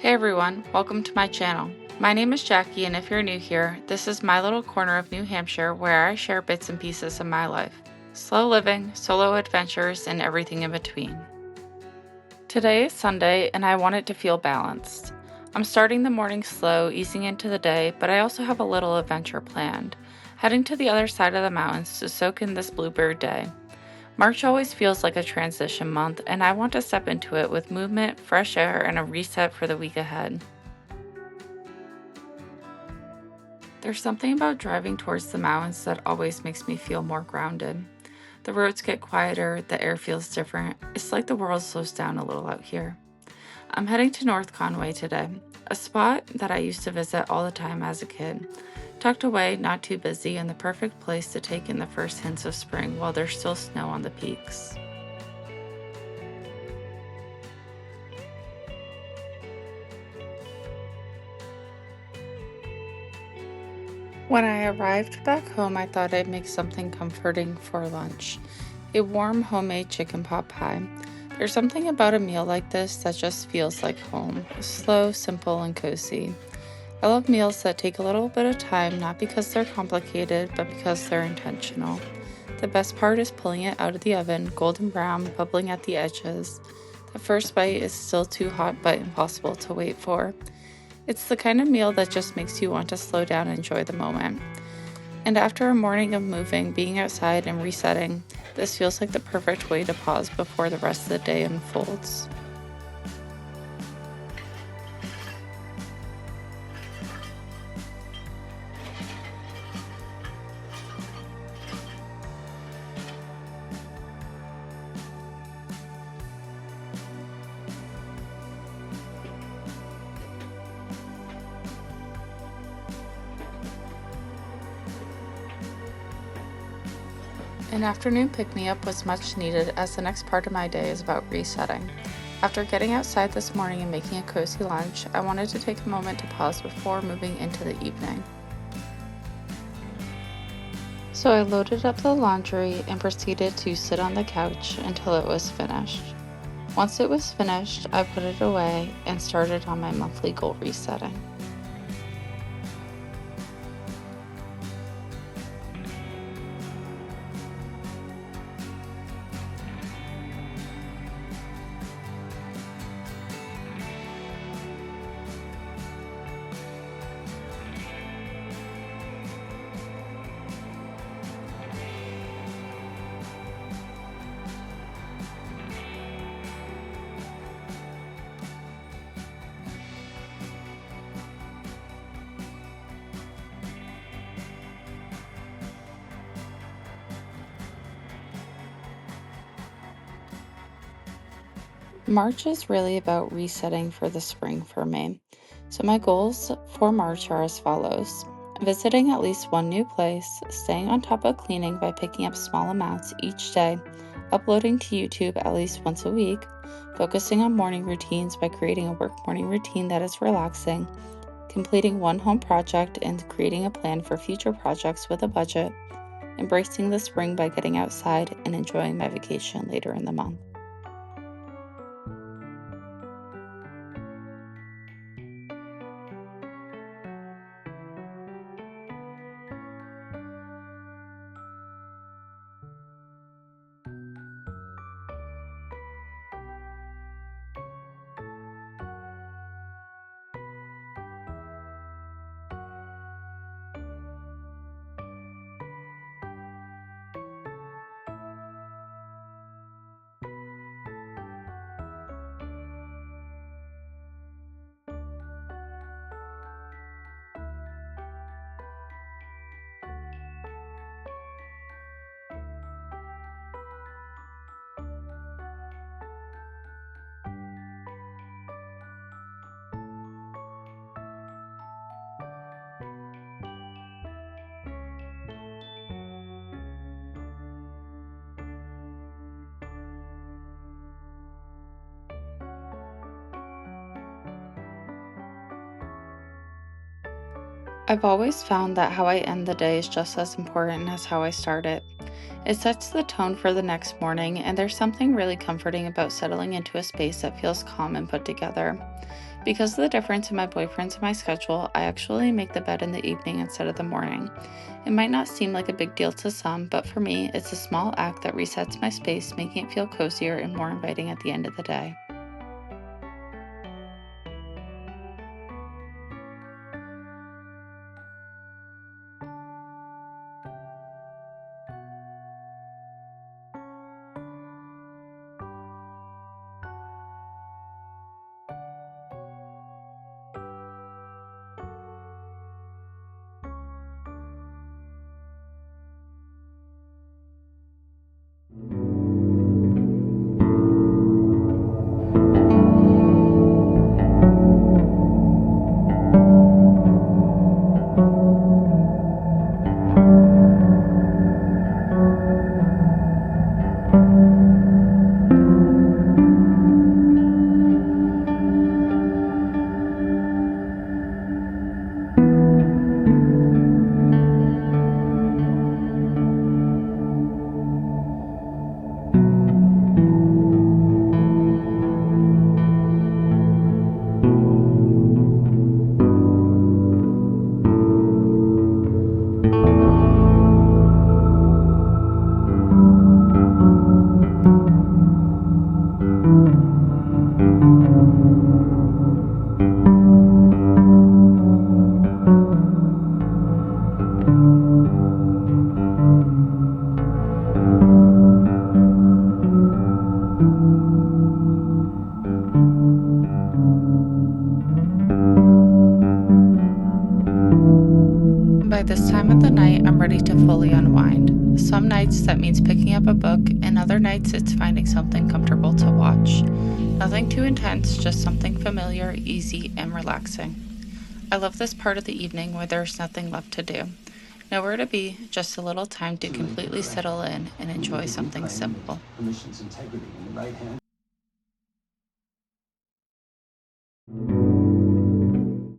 Hey everyone, welcome to my channel. My name is Jackie, and if you're new here, this is my little corner of New Hampshire where I share bits and pieces of my life. Slow living, solo adventures, and everything in between. Today is Sunday, and I want it to feel balanced. I'm starting the morning slow, easing into the day, but I also have a little adventure planned, heading to the other side of the mountains to soak in this bluebird day. March always feels like a transition month, and I want to step into it with movement, fresh air, and a reset for the week ahead. There's something about driving towards the mountains that always makes me feel more grounded. The roads get quieter, the air feels different. It's like the world slows down a little out here. I'm heading to North Conway today, a spot that I used to visit all the time as a kid. Tucked away, not too busy, and the perfect place to take in the first hints of spring while there's still snow on the peaks. When I arrived back home, I thought I'd make something comforting for lunch. A warm homemade chicken pot pie. There's something about a meal like this that just feels like home. Slow, simple, and cozy. I love meals that take a little bit of time, not because they're complicated, but because they're intentional. The best part is pulling it out of the oven, golden brown, bubbling at the edges. The first bite is still too hot but impossible to wait for. It's the kind of meal that just makes you want to slow down and enjoy the moment. And after a morning of moving, being outside, and resetting, this feels like the perfect way to pause before the rest of the day unfolds. An afternoon pick-me-up was much needed as the next part of my day is about resetting. After getting outside this morning and making a cozy lunch, I wanted to take a moment to pause before moving into the evening. So I loaded up the laundry and proceeded to sit on the couch until it was finished. Once it was finished, I put it away and started on my monthly goal resetting. March is really about resetting for the spring for me. So my goals for March are as follows. Visiting at least one new place, staying on top of cleaning by picking up small amounts each day, uploading to YouTube at least once a week, focusing on morning routines by creating a work morning routine that is relaxing, completing one home project and creating a plan for future projects with a budget, embracing the spring by getting outside and enjoying my vacation later in the month. I've always found that how I end the day is just as important as how I start it. It sets the tone for the next morning, and there's something really comforting about settling into a space that feels calm and put together. Because of the difference in my boyfriend's and my schedule, I actually make the bed in the evening instead of the morning. It might not seem like a big deal to some, but for me, it's a small act that resets my space, making it feel cozier and more inviting at the end of the day. By this time of the night, I'm ready to fully unwind. Some nights that means picking up a book, and other nights it's finding something comfortable to watch. Nothing too intense, just something familiar, easy, and relaxing. I love this part of the evening where there's nothing left to do. Nowhere to be, just a little time to To make it completely correct. settle in and And you enjoy give me something claim, simple. permission's integrity in the right hand